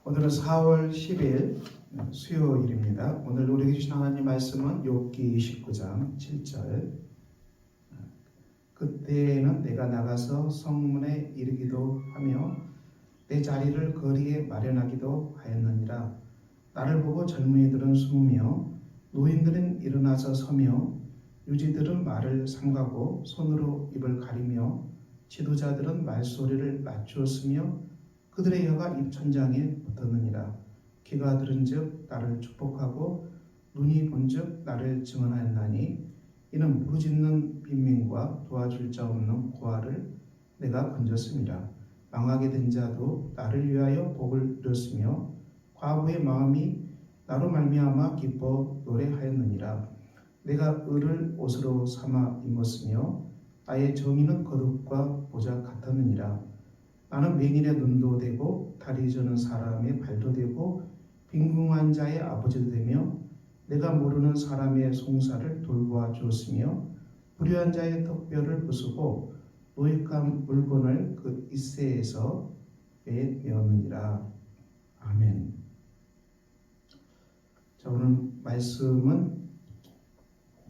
오늘은 4월 10일 수요일입니다. 오늘 우리에게 주신 하나님 말씀은 욥기 29장 7절. 그때에는 내가 나가서 성문에 이르기도 하며 내 자리를 거리에 마련하기도 하였느니라. 나를 보고 젊은이들은 숨으며 노인들은 일어나서 서며 유지들은 말을 삼가고 손으로 입을 가리며 지도자들은 말소리를 낮추었으며 그들의 혀가 입천장에 붙었느니라. 귀가 들은즉 나를 축복하고 눈이 본즉 나를 증언하였나니 이는 부르짖는 빈민과 도와줄 자 없는 고아를 내가 건졌습니다. 망하게 된 자도 나를 위하여 복을 누렸으며 과부의 마음이 나로 말미암아 기뻐 노래하였느니라. 내가 의를 옷으로 삼아 입었으며 나의 정의는 거룩과 보자 같았느니라. 나는 맹인의 눈도 되고 다리 저는 사람의 발도 되고 빈궁한 자의 아버지도 되며 내가 모르는 사람의 송사를 돌보아 주었으며 불의한 자의 턱뼈를 부수고 노획한 물건을 그 이새에서 빼내었느니라. 아멘. 자, 오늘 말씀은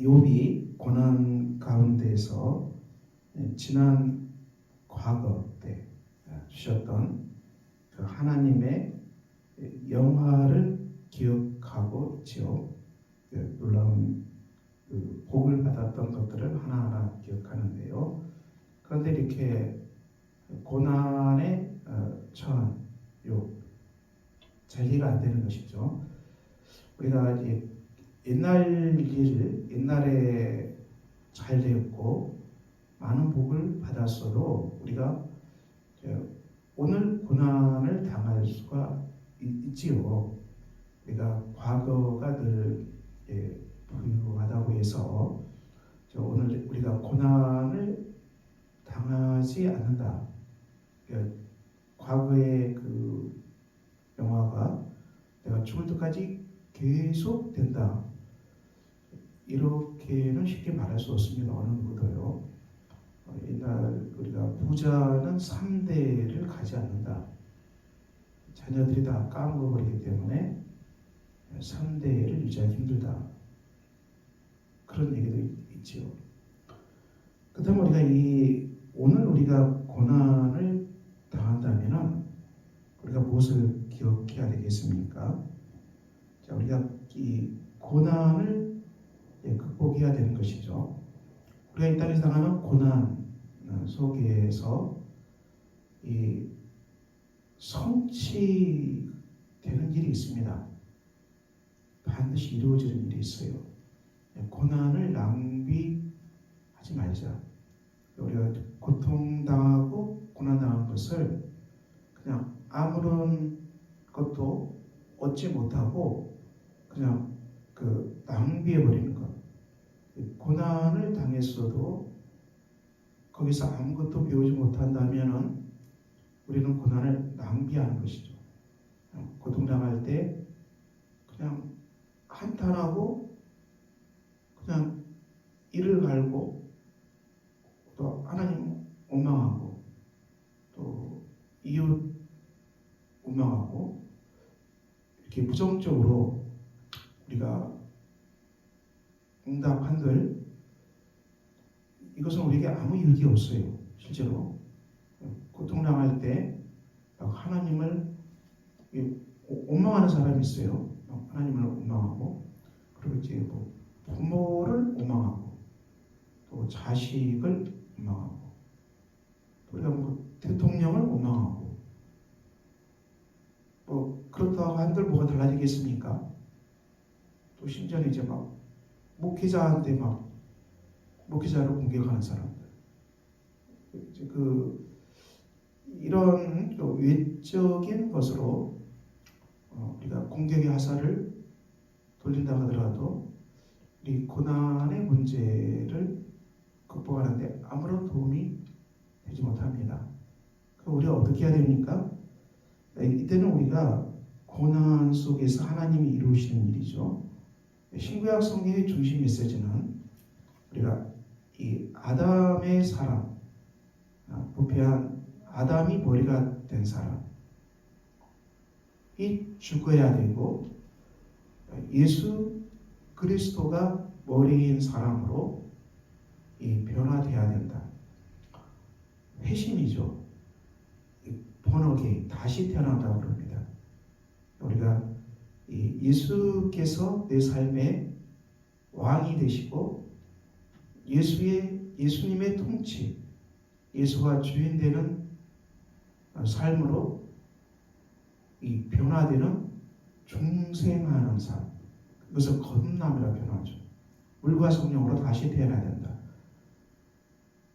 욥이 고난 가운데서 지난 과거 때 주셨던 그 하나님의 영화를 기억하고 있지요. 그 놀라운 그 복을 받았던 것들을 하나하나 기억하는데요. 그런데 이렇게 고난에 처한 욥, 잘 이해가 안 되는 것이죠. 우리가 이제 옛날에 잘 되었고 많은 복을 받았어도 우리가 오늘 고난을 당할 수가 있지요. 우리가 과거가 늘 부유하다고 해서 오늘 우리가 고난을 당하지 않는다. 과거의 그 영화가 내가 죽을 때까지 계속 된다. 이렇게는 쉽게 말할 수 없습니다. 어느 누구도요. 옛날 우리가 부자는 3대를 가지 않는다. 자녀들이 다 까먹어버리기 때문에 3대를 유지하기 힘들다. 그런 얘기도 있지요. 그렇다면 오늘 우리가 고난을 당한다면 우리가 무엇을 기억해야 되겠습니까? 자, 우리가 이 고난을 극복해야 되는 것이죠. 우리가 이 땅에서 당하는 고난 속에서 이 성취되는 일이 있습니다. 반드시 이루어지는 일이 있어요. 고난을 낭비하지 말자. 우리가 고통당하고 고난당한 것을 그냥 아무런 것도 얻지 못하고 그냥 낭비해버리는 것. 고난을 당했어도 거기서 아무것도 배우지 못한다면 우리는 고난을 낭비하는 것이죠. 고통당할 때 그냥 한탄하고 그냥 이를 갈고 또 하나님 원망하고 또 이웃 원망하고 이렇게 부정적으로 우리가 응답한들 이것은 우리에게 아무 유익이 없어요. 실제로 고통당할 때 하나님을 원망하는 사람이 있어요. 하나님을 원망하고 그리고 이제 부모를 원망하고 또 자식을 원망하고 또 우리가 대통령을 원망하고 그렇다고 한들 뭐가 달라지겠습니까? 또 심지어는 이제 목회자한테 목회자를 공격하는 사람들. 이런 외적인 것으로 우리가 공격의 화살을 돌린다 하더라도 우리 고난의 문제를 극복하는데 아무런 도움이 되지 못합니다. 그럼 우리가 어떻게 해야 됩니까? 이때는 우리가 고난 속에서 하나님이 이루시는 일이죠. 신구약 성경의 중심 메시지는 우리가 이 아담의 사람, 부패한 아담이 머리가 된 사람, 죽어야 되고 예수 그리스도가 머리인 사람으로 변화되어야 된다. 회심이죠. 번역이 다시 태어난다고 그럽니다. 우리가 예수께서 내 삶의 왕이 되시고 예수님의 통치, 예수가 주인 되는 삶으로 변화되는 중생하는 삶, 그것을 거듭남이라 변화하죠. 물과 성령으로 다시 태어나야 된다.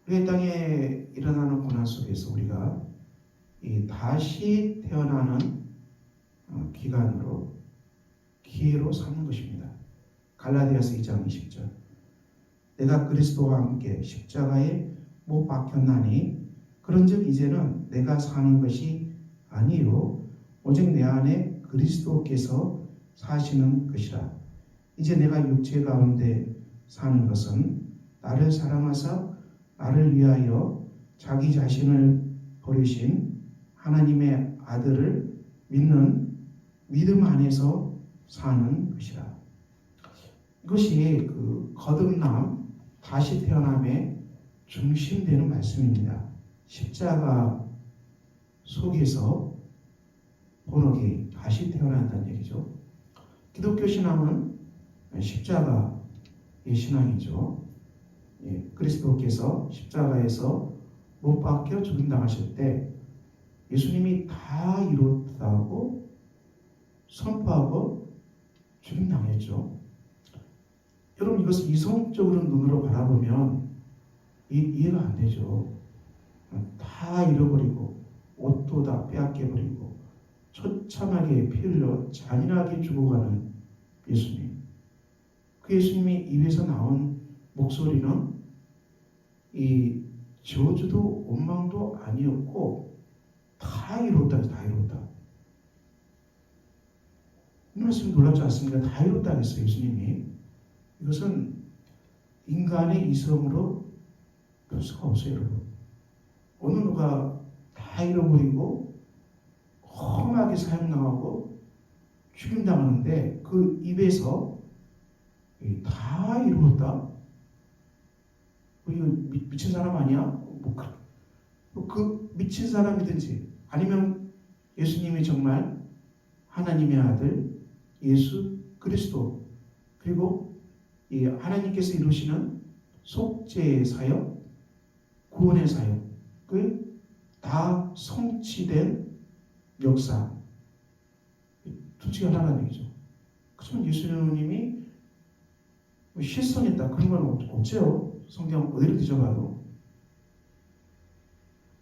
우리의 땅에 일어나는 고난 속에서 우리가 다시 태어나는 기회로 삼는 것입니다. 갈라디아서 2장 20절. 내가 그리스도와 함께 십자가에 못 박혔나니 그런즉 이제는 내가 사는 것이 아니요 오직 내 안에 그리스도께서 사시는 것이라. 이제 내가 육체 가운데 사는 것은 나를 사랑하사 나를 위하여 자기 자신을 버리신 하나님의 아들을 믿는 믿음 안에서 사는 것이라. 이것이 그 거듭남, 다시 태어남의 중심되는 말씀입니다. 십자가 속에서 본역이 다시 태어난다는 얘기죠. 기독교 신앙은 십자가의 신앙이죠. 그리스도께서 십자가에서 못 박혀 죽임당하실 때 예수님이 다 이뤘다고 선포하고 죽임당했죠. 여러분 이것을 이성적으로 눈으로 바라보면 이해가 안 되죠. 다 잃어버리고 옷도 다 빼앗겨버리고 처참하게 피 흘려 잔인하게 죽어가는 예수님. 그 예수님이 입에서 나온 목소리는 이 저주도 원망도 아니었고 다 이뤘다. 이 말씀 놀랍지 않습니까? 다 이뤘다 했어요. 예수님이. 이것은 인간의 이성으로 볼 수가 없어요. 여러분. 어느 누가 다 잃어버리고 험하게 사형당하고 죽임당하는데 그 입에서 다 이루었다? 이거 미친 사람 아니야? 그 미친 사람이든지 아니면 예수님이 정말 하나님의 아들 예수 그리스도 그리고 이 하나님께서 이루시는 속죄의 사역, 구원의 사역을 다 성취된 역사, 둘 중에 하나라는 얘기죠. 그렇지만 예수님이 실성했다 그런 건 없죠. 성경 어디를 뒤져봐도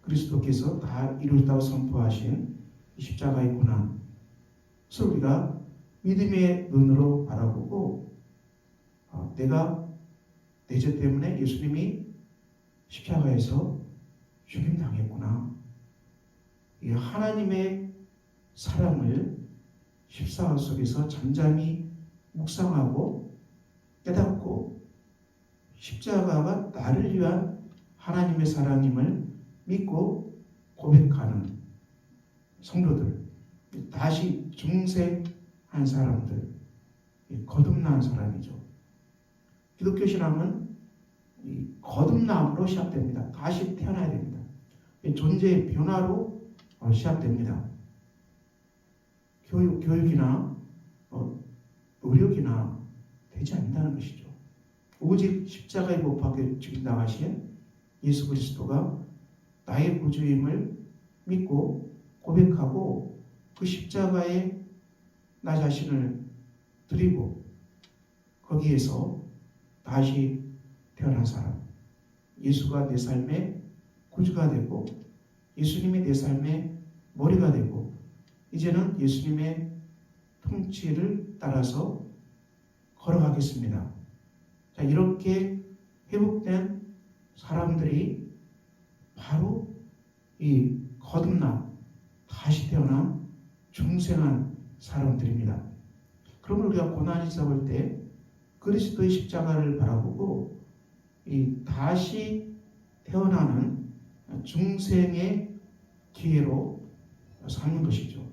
그리스도께서 다 이루었다고 선포하신 십자가의 고난, 그래서 우리가 믿음의 눈으로 바라보고 내가 내 죄 때문에 예수님이 십자가에서 죽임당했구나. 이 하나님의 사랑을 십자가 속에서 잠잠히 묵상하고 깨닫고 십자가가 나를 위한 하나님의 사랑임을 믿고 고백하는 성도들, 다시 중생한 사람들, 거듭난 사람이죠. 기독교 신앙은 이 거듭남으로 시작됩니다. 다시 태어나야 됩니다. 존재의 변화로 시작됩니다. 교육이나 의료기나 되지 않는다는 것이죠. 오직 십자가에 못 박혀 죽임당하신 예수 그리스도가 나의 구주임을 믿고 고백하고 그 십자가에 나 자신을 드리고 거기에서 다시 태어난 사람, 예수가 내 삶의 구주가 되고 예수님이 내 삶의 머리가 되고 이제는 예수님의 통치를 따라서 걸어가겠습니다. 자, 이렇게 회복된 사람들이 바로 이 거듭난 다시 태어난 중생한 사람들입니다. 그러면 우리가 고난이 찾아올 때 그리스도의 십자가를 바라보고 이 다시 태어나는 중생의 기회로 삼는 것이죠.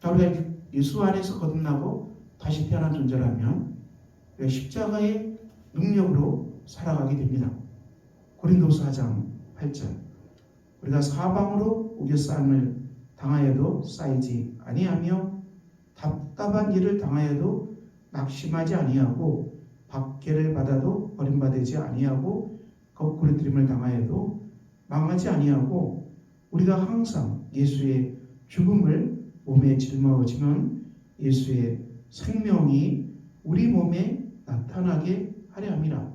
자, 우리가 예수 안에서 거듭나고 다시 태어난 존재라면 십자가의 능력으로 살아가게 됩니다. 고린도서 4장 8절 우리가 사방으로 우겨싸임을 당하여도 쌓이지 아니하며 답답한 일을 당하여도 낙심하지 아니하고 박해를 받아도 버림받지 아니하고 거꾸로뜨림을 당하여도 망하지 아니하고 우리가 항상 예수의 죽음을 몸에 짊어지면 예수의 생명이 우리 몸에 나타나게 하려 함이라.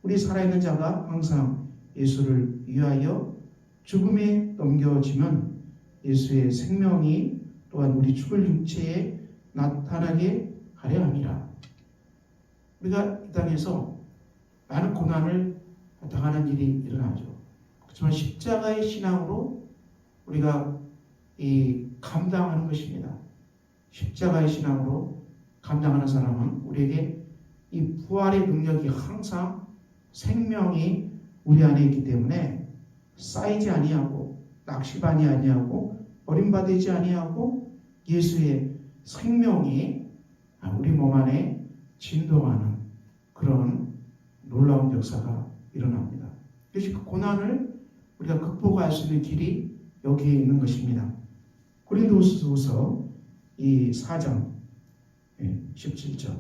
우리 살아있는 자가 항상 예수를 위하여 죽음에 넘겨지면 예수의 생명이 또한 우리 죽을 육체에 나타나게 하려 함이라. 우리가 이 땅에서 많은 고난을 당하는 일이 일어나죠. 그렇지만 십자가의 신앙으로 우리가 이 감당하는 것입니다. 십자가의 신앙으로 감당하는 사람은 우리에게 이 부활의 능력이 항상 생명이 우리 안에 있기 때문에 쌓이지 아니하고 낙심하지 아니하고 버림받지 아니하고 예수의 생명이 우리 몸 안에 진동하는 그런 놀라운 역사가 일어납니다. 그래서 그 고난을 우리가 극복할 수 있는 길이 여기에 있는 것입니다. 고린도후서 이 4장 17절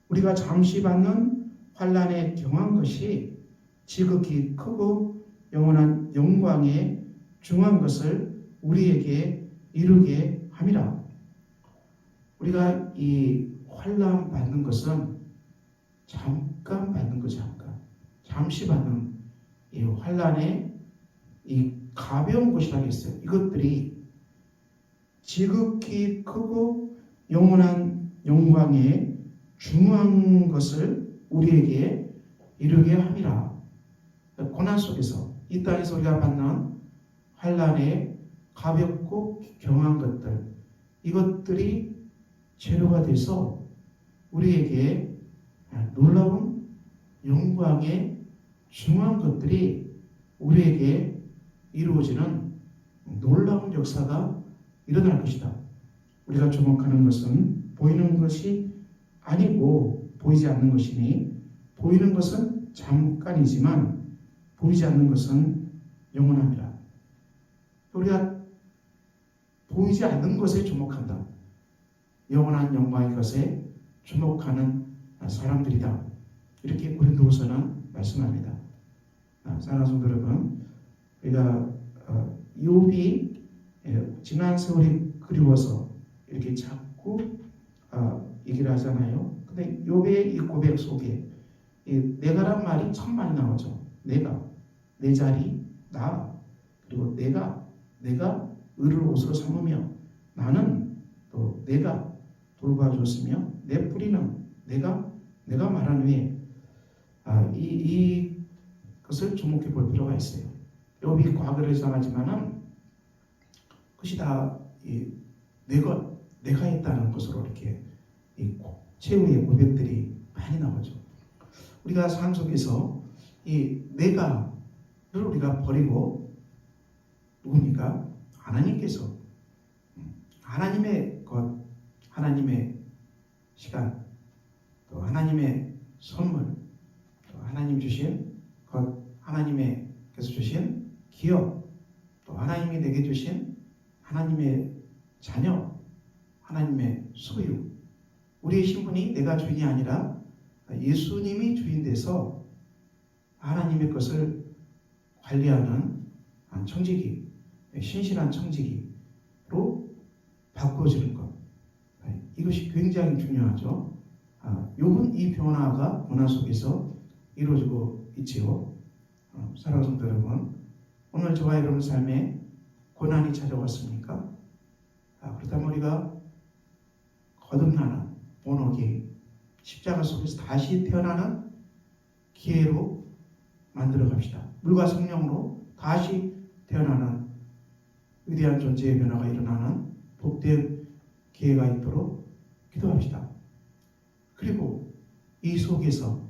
우리가 잠시 받는 환난에 경한 것이 지극히 크고 영원한 영광에 중한 것을 우리에게 이루게 함이라. 우리가 이 환난 받는 것은 잠깐 받는 거 잠시 받는 이 환난의 이 가벼운 것이라고 했어요. 이것들이 지극히 크고 영원한 영광에 중한 것을 우리에게 이루게 함이라. 고난 속에서 이 땅에서 우리가 받는 환난의 가볍고 경한 것들 이것들이 재료가 돼서 우리에게 놀라운 영광의 중한 것들이 우리에게 이루어지는 놀라운 역사가 일어날 것이다. 우리가 주목하는 것은 보이는 것이 아니고 보이지 않는 것이니 보이는 것은 잠깐이지만 보이지 않는 것은 영원합니다. 우리가 보이지 않는 것에 주목한다. 영원한 영광의 것에 주목하는 사람들이다. 이렇게 고린도후서는 말씀합니다. 사랑하는 성도 여러분, 우리가 욥이 지난 세월이 그리워서 이렇게 자꾸 얘기를 하잖아요. 근데 욥의 이 고백 속에 이 내가란 말이 참 많이 나오죠. 내가, 내 자리, 나, 그리고 내가 의를 옷으로 삼으며 나는 또 내가 돌봐줬으며 내 뿌리는 내가 말한 후에 이 것을 주목해 볼 필요가 있어요. 욥이 과거를 정하지만은 그것이 다 내가 했다는 것으로 이렇게 최후의 고백들이 많이 나오죠. 우리가 삶 속에서 이 내가를 우리가 버리고 누굽니까? 하나님께서 하나님의 것, 하나님의 시간, 또 하나님의 선물, 또 하나님 주신 것, 하나님께서 주신 기업, 또 하나님이 내게 주신 하나님의 자녀, 하나님의 소유, 우리의 신분이 내가 주인이 아니라 예수님이 주인 돼서 하나님의 것을 관리하는 청지기, 신실한 청지기로 바꿔주는 것, 이것이 굉장히 중요하죠. 욥은 이 변화가 고난 속에서 이루어지고 있지요. 사랑하는 성도 여러분, 오늘 저와 여러분 삶에 고난이 찾아왔습니까? 그렇다면 우리가 거듭나는 본어기 십자가 속에서 다시 태어나는 기회로 만들어 갑시다. 물과 성령으로 다시 태어나는 위대한 존재의 변화가 일어나는 복된 기회가 있도록 기도합시다. 그리고 이 속에서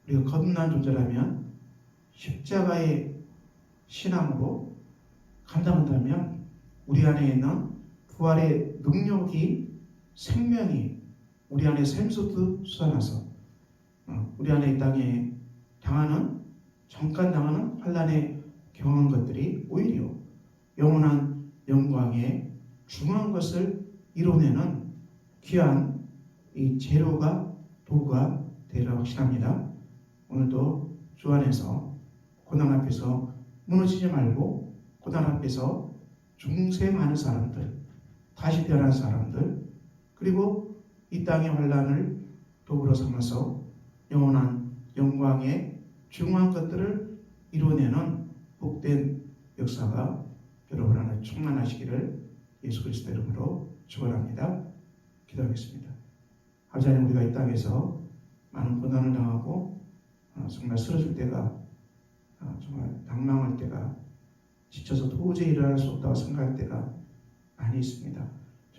우리가 거듭난 존재라면 십자가의 신앙으로 감당한다면 우리 안에 있는 부활의 능력이 생명이 우리 안에 샘솟듯 솟아나서 우리 안에 이 땅에 당하는 잠깐 당하는 환난에 경한 것들이 오히려 영원한 영광에 중요한 것을 이뤄내는 귀한 이 재료가 도구가 되리라 확신합니다. 오늘도 주 안에서 고난 앞에서 무너지지 말고 고난 앞에서 중생하는 사람들, 다시 태어난 사람들, 그리고 이 땅의 환난을 도구로 삼아서 영원한 영광의 중요한 것들을 이뤄내는 복된 역사가 여러분 안에 충만하시기를 예수 그리스도 이름으로 축원합니다. 기도하겠습니다. 아버지 하나님, 우리가 이 땅에서 많은 고난을 당하고 정말 쓰러질 때가 정말 당망할 때가 지쳐서 도저히 일어날 수 없다고 생각할 때가 많이 있습니다.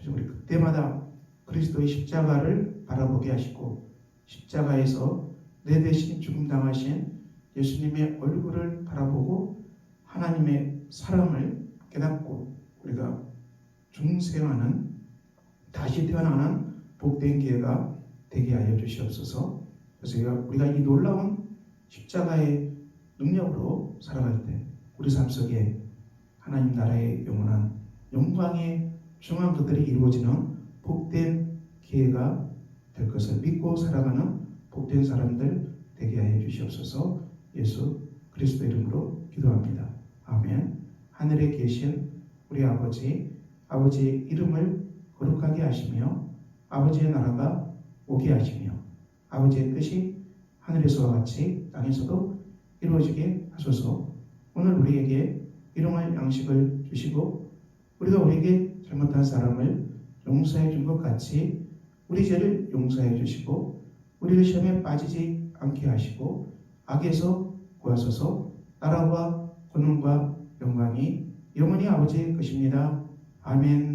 우리 그때마다 그리스도의 십자가를 바라보게 하시고 십자가에서 내 대신 죽음 당하신 예수님의 얼굴을 바라보고 하나님의 사랑을 깨닫고 우리가 중생하는 다시 태어나는 복된 기회가 되게 하여 주시옵소서. 그래서 우리가 이 놀라운 십자가의 능력으로 살아갈 때 우리 삶 속에 하나님 나라의 영원한 영광의 중요한 것들이 이루어지는 복된 기회가 될 것을 믿고 살아가는 복된 사람들 되게 하여 주시옵소서. 예수 그리스도 이름으로 기도합니다. 아멘. 하늘에 계신 우리 아버지의 이름을 거룩하게 하시며 아버지의 나라가 오게 하시며 아버지의 뜻이 하늘에서와 같이 땅에서도 이루어지게 하소서. 오늘 우리에게 일용할 양식을 주시고 우리가 우리에게 잘못한 사람을 용서해 준 것 같이 우리 죄를 용서해 주시고 우리를 시험에 빠지지 않게 하시고 악에서 구하소서. 나라와 권능과 영광이 영원히 아버지의 것입니다. 아멘.